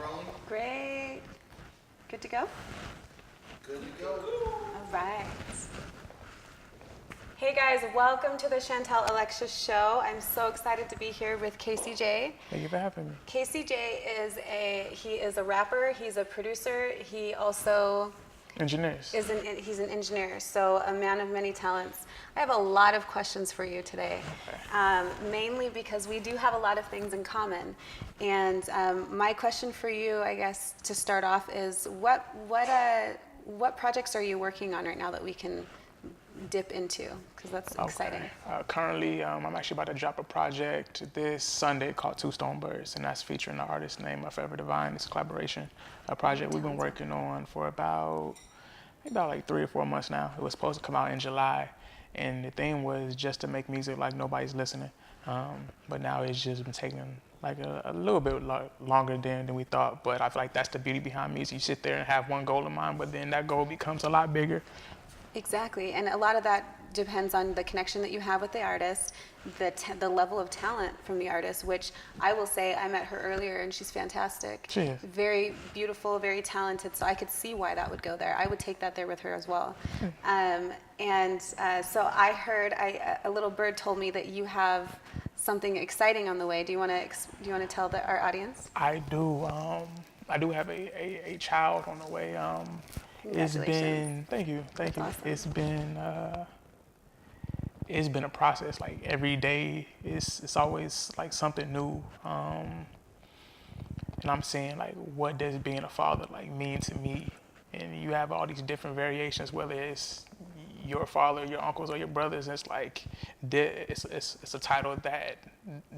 rolling? Great. Good to go? Good to go. All right. Hey guys, welcome to the Chantal Alexis show. I'm so excited to be here with KCJ. Thank you for having me. KCJ he is a rapper, he's a producer, he also Engineers. he's an engineer, so a man of many talents. I have a lot of questions for you today, mainly because we do have a lot of things in common. And my question for you, I guess, to start off is what projects are you working on right now that we can dip into? Because that's exciting. Currently, I'm actually about to drop a project this Sunday called Two Stone Birds, and that's featuring an artist named Forever Divine. It's a collaboration, a project we've been working on for about like 3 or 4 months now. It was supposed to come out in July, and the thing was just to make music like nobody's listening. But now it's just been taking like a little bit longer than we thought. But I feel like that's the beauty behind music. You sit there and have one goal in mind, but then that goal becomes a lot bigger. Exactly, and a lot of that depends on the connection that you have with the artist, the level of talent from the artist, which I will say I met her earlier and she's fantastic. She is. Very beautiful, very talented, so I could see why that would go there. I would take that there with her as well. So I heard, a little bird told me that you have something exciting on the way. Do you want to tell our audience? I do. I do have a child on the way. It's been, thank you. Awesome. It's been a process. Like every day, it's always like something new. And I'm saying like, what does being a father like mean to me? And you have all these different variations, whether it's your father, your uncles, or your brothers. And it's like, it's a title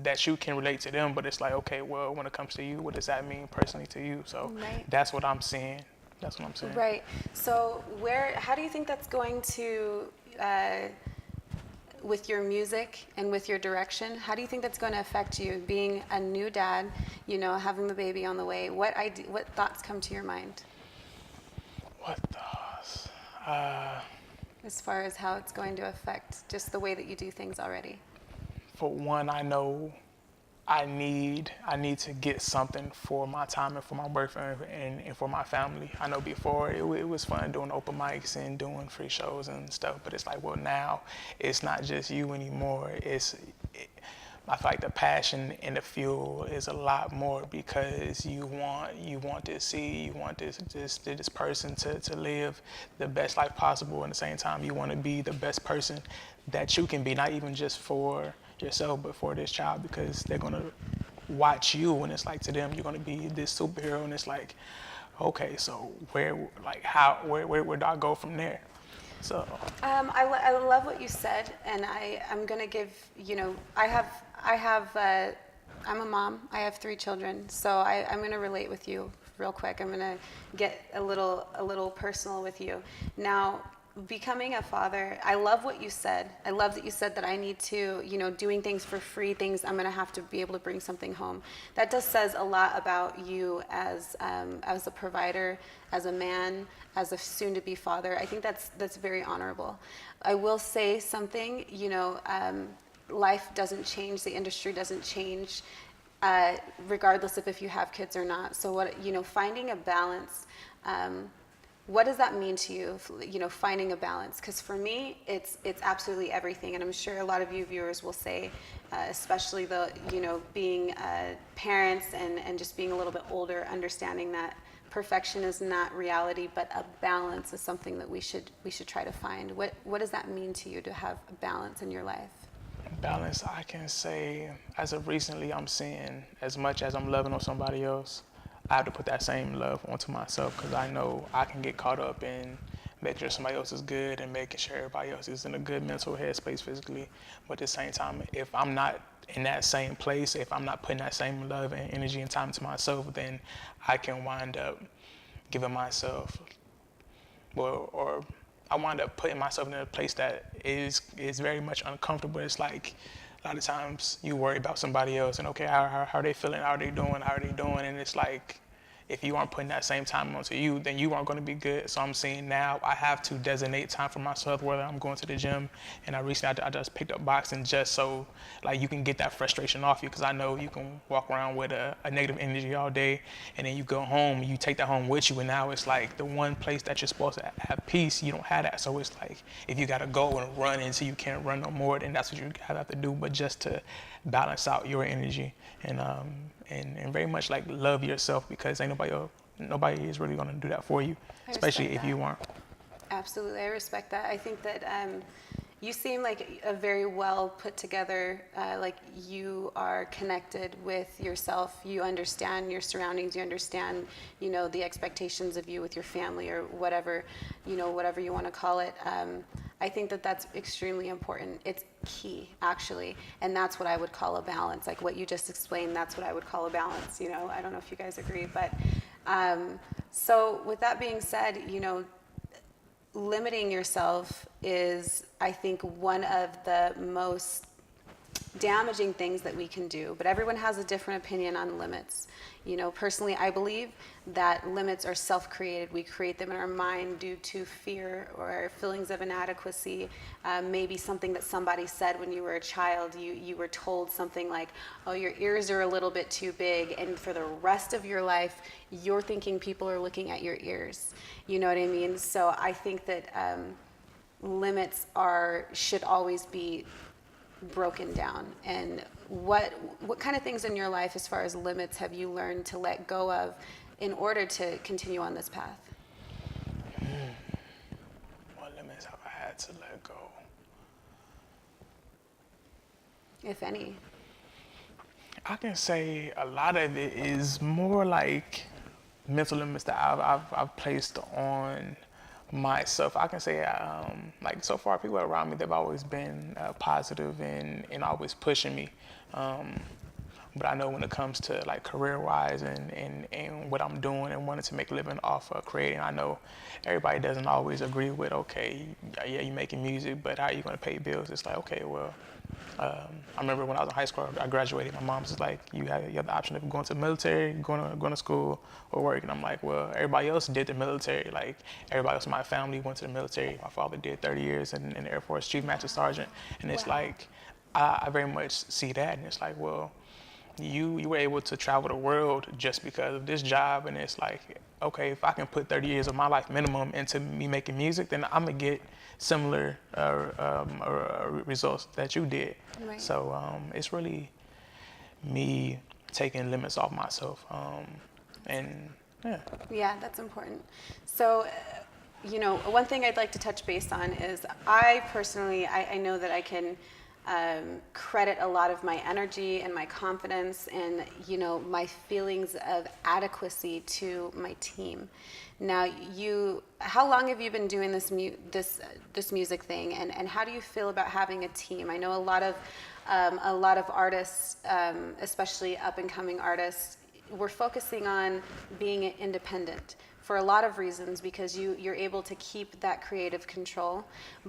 that you can relate to them, but it's like, okay, well, when it comes to you, what does that mean personally to you? So That's what I'm saying. That's what I'm saying. Right. So how do you think that's going to, with your music and with your direction, how do you think that's going to affect you being a new dad, having the baby on the way? What thoughts come to your mind? What thoughts? As far as how it's going to affect just the way that you do things already. For one, I know I need to get something for my time and for my boyfriend and for my family. I know before it was fun doing open mics and doing free shows and stuff, but it's like, well, now it's not just you anymore. I feel like the passion and the fuel is a lot more because you want this person to live the best life possible, and at the same time you want to be the best person that you can be, not even just for yourself but for this child, because they're going to watch you and it's like to them you're going to be this superhero, and it's like, okay, so where do I go from there? So I love what you said, and I'm going to give, I'm a mom. I have 3 children, so I'm going to relate with you real quick. I'm going to get a little personal with you. Now, becoming a father, I love what you said. I love that you said that I need to, doing things for free, things I'm going to have to be able to bring something home. That just says a lot about you as a provider, as a man, as a soon-to-be father. I think that's very honorable. I will say something, life doesn't change, the industry doesn't change, regardless of if you have kids or not. So finding a balance, what does that mean to you, finding a balance? Because for me, it's absolutely everything. And I'm sure a lot of you viewers will say, especially being parents and just being a little bit older, understanding that perfection is not reality, but a balance is something that we should try to find. What does that mean to you to have a balance in your life? Balance, I can say, as of recently, I'm seeing as much as I'm loving on somebody else, I have to put that same love onto myself, because I know I can get caught up in making sure somebody else is good and making sure everybody else is in a good mental headspace physically. But at the same time, if I'm not in that same place, if I'm not putting that same love and energy and time to myself, then I can wind up giving myself, or I wind up putting myself in a place that is very much uncomfortable. It's like a lot of times you worry about somebody else and, okay, how are they feeling? How are they doing? And it's like if you aren't putting that same time onto you, then you aren't going to be good. So I'm seeing now I have to designate time for myself, whether I'm going to the gym, and I just picked up boxing just so like you can get that frustration off you, because I know you can walk around with a negative energy all day, and then you go home, you take that home with you, and now it's like the one place that you're supposed to have peace, you don't have that. So it's like if you got to go and run until you can't run no more, then that's what you have to do. But just to balance out your energy and very much like love yourself, because ain't nobody is really gonna do that for you, especially if you aren't. Absolutely, I respect that. I think that you seem like a very well put together, like you are connected with yourself. You understand your surroundings. You understand, the expectations of you with your family or whatever, whatever you want to call it. I think that that's extremely important. It's key, actually, and that's what I would call a balance. Like what you just explained, that's what I would call a balance. I don't know if you guys agree, but so with that being said, limiting yourself is, I think, one of the most damaging things that we can do, but everyone has a different opinion on limits. Personally, I believe that limits are self-created. We create them in our mind due to fear or feelings of inadequacy. Maybe something that somebody said when you were a child. You were told something like, oh, your ears are a little bit too big, and for the rest of your life, you're thinking people are looking at your ears. You know what I mean? So I think that limits should always be broken down. And what kind of things in your life as far as limits have you learned to let go of in order to continue on this path? What limits have I had to let go? If any. I can say a lot of it is more like mental limits that I've placed on myself. I can say like so far people around me, they've always been positive and always pushing me. But I know when it comes to like career-wise and what I'm doing and wanting to make a living off of creating, I know everybody doesn't always agree with, okay, yeah, you're making music, but how are you going to pay bills? It's like, okay, well, I remember when I was in high school, I graduated. My mom was like, you have the option of going to the military, going to school, or work. And I'm like, well, everybody else did the military. Like everybody else in my family went to the military. My father did 30 years in the Air Force, Chief Master Sergeant. And it's like, I very much see that. And it's like, well, you were able to travel the world just because of this job. And it's like, okay, if I can put 30 years of my life minimum into me making music, then I'm going to get similar results that you did. Right. So it's really me taking limits off myself. And yeah. Yeah, that's important. So, one thing I'd like to touch base on is I personally, I know that I can credit a lot of my energy and my confidence and, my feelings of adequacy to my team. Now, how long have you been doing this music thing, and how do you feel about having a team? I know a lot of artists, especially up and coming artists, we're focusing on being independent for a lot of reasons because you're able to keep that creative control.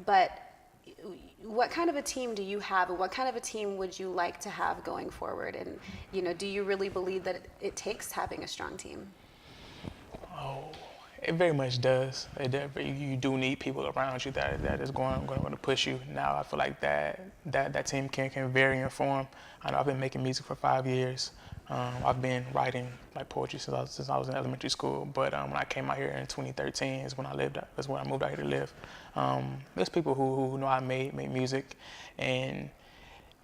But what kind of a team do you have, and what kind of a team would you like to have going forward? And do you really believe that it takes having a strong team? Oh, it very much does. You do need people around you that is going to push you. Now I feel like that team can vary in form. I know I've been making music for 5 years. I've been writing like poetry since I was in elementary school. But when I came out here in 2013 is when I moved out here to live. There's people who know I made music, and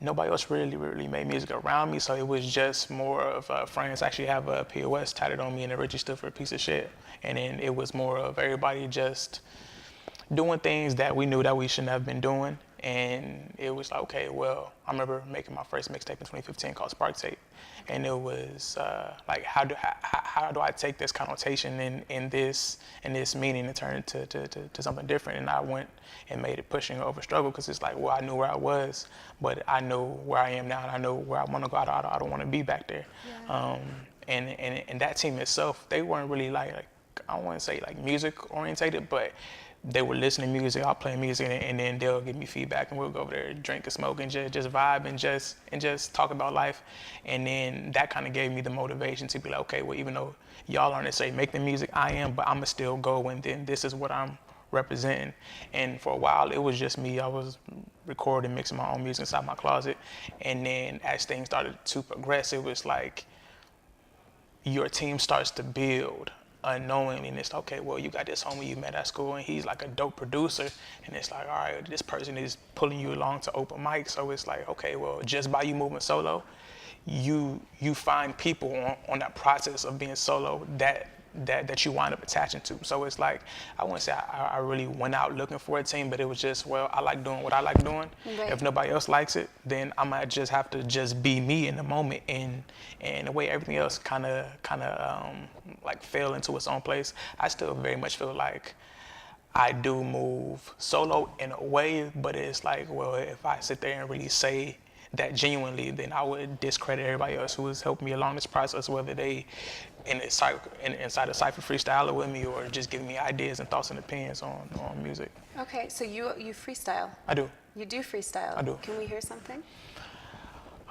nobody else really made music around me. So it was just more of friends. I actually have a POS tatted on me, and it registered for a piece of shit. And then it was more of everybody just doing things that we knew that we shouldn't have been doing. And it was like, okay, well, I remember making my first mixtape in 2015 called Spark Tape. And it was like, how do I take this connotation in this meaning and turn it to something different? And I went and made it Pushing Over Struggle, because it's like, well, I knew where I was, but I know where I am now, and I know where I want to go. I don't want to be back there. Yeah. And that team itself, they weren't really like I don't want to say like music orientated, but they would listen to music, I'll play music, and then they'll give me feedback, and we'll go over there, drink and smoke, and just vibe and just talk about life. And then that kind of gave me the motivation to be like, okay, well, even though y'all aren't necessarily making the music, I am, but I'ma still go, and then this is what I'm representing. And for a while, it was just me. I was recording, mixing my own music inside my closet. And then as things started to progress, it was like your team starts to build unknowingly, and it's okay, well, you got this homie you met at school and he's like a dope producer, and it's like, all right, this person is pulling you along to open mics, so it's like, okay, well, just by you moving solo, you find people on that process of being solo that you wind up attaching to. So it's like, I wouldn't say I really went out looking for a team, but it was just, well, I like doing what I like doing. Right. If nobody else likes it, then I might just have to just be me in the moment, and the way everything else kind of like fell into its own place. I still very much feel like I do move solo in a way, but it's like, well, if I sit there and really say that genuinely, then I would discredit everybody else who has helped me along this process, whether they inside a Cypher freestyler with me or just giving me ideas and thoughts and opinions on music. Okay, so you freestyle. I do. You do freestyle. I do. Can we hear something?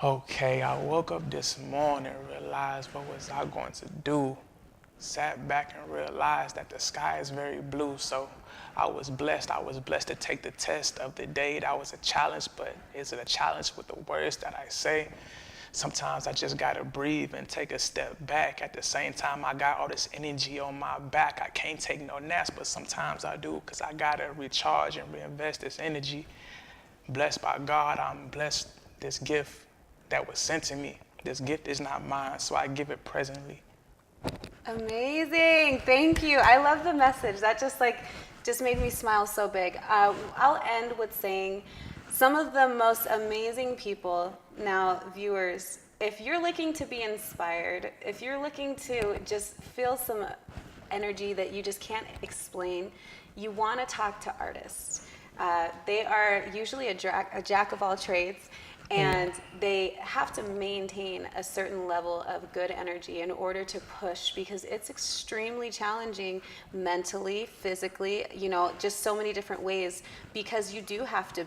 Okay, I woke up this morning, realized what was I going to do. Sat back and realized that the sky is very blue, so I was blessed. I was blessed to take the test of the day. That was a challenge, but is it a challenge with the words that I say? Sometimes I just gotta breathe and take a step back. At the same time, I got all this energy on my back. I can't take no naps, but sometimes I do, because I gotta recharge and reinvest this energy. Blessed by God, I'm blessed. This gift that was sent to me, this gift is not mine, so I give it presently. Amazing, thank you. I love the message. That just made me smile so big. I'll end with saying, some of the most amazing people, now viewers, if you're looking to be inspired, if you're looking to just feel some energy that you just can't explain, you want to talk to artists. They are usually a jack of all trades, and they have to maintain a certain level of good energy in order to push, because it's extremely challenging mentally, physically, just so many different ways, because you have to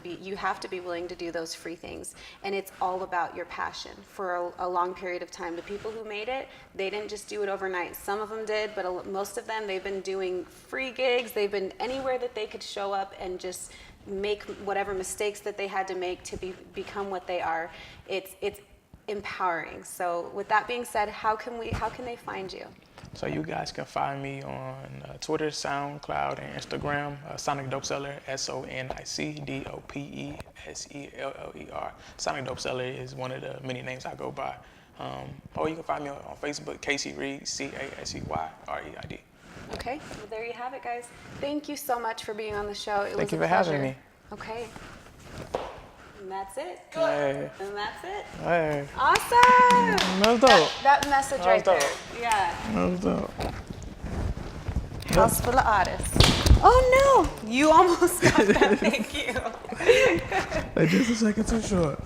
be willing to do those free things. And it's all about your passion for a long period of time. The people who made it, they didn't just do it overnight. Some of them did, but most of them, they've been doing free gigs. They've been anywhere that they could show up and just make whatever mistakes that they had to make to become what they are. It's empowering. So with that being said, how can they find you? So you guys can find me on Twitter, SoundCloud, and Instagram. Sonic Dope Seller, SonicDopeseller. Sonic Dope Seller is one of the many names I go by. Or you can find me on Facebook, Casey Reed, CaseyReid. Okay, well, there you have it, guys. Thank you so much for being on the show. It was a pleasure. Thank you for having me. Okay. And that's it. Hey. And that's it. Hey. Awesome. That's dope. That message That right was there. dope. Yeah. That's dope. House full of artists. Oh no, you almost got that. Thank you. Just a second too short.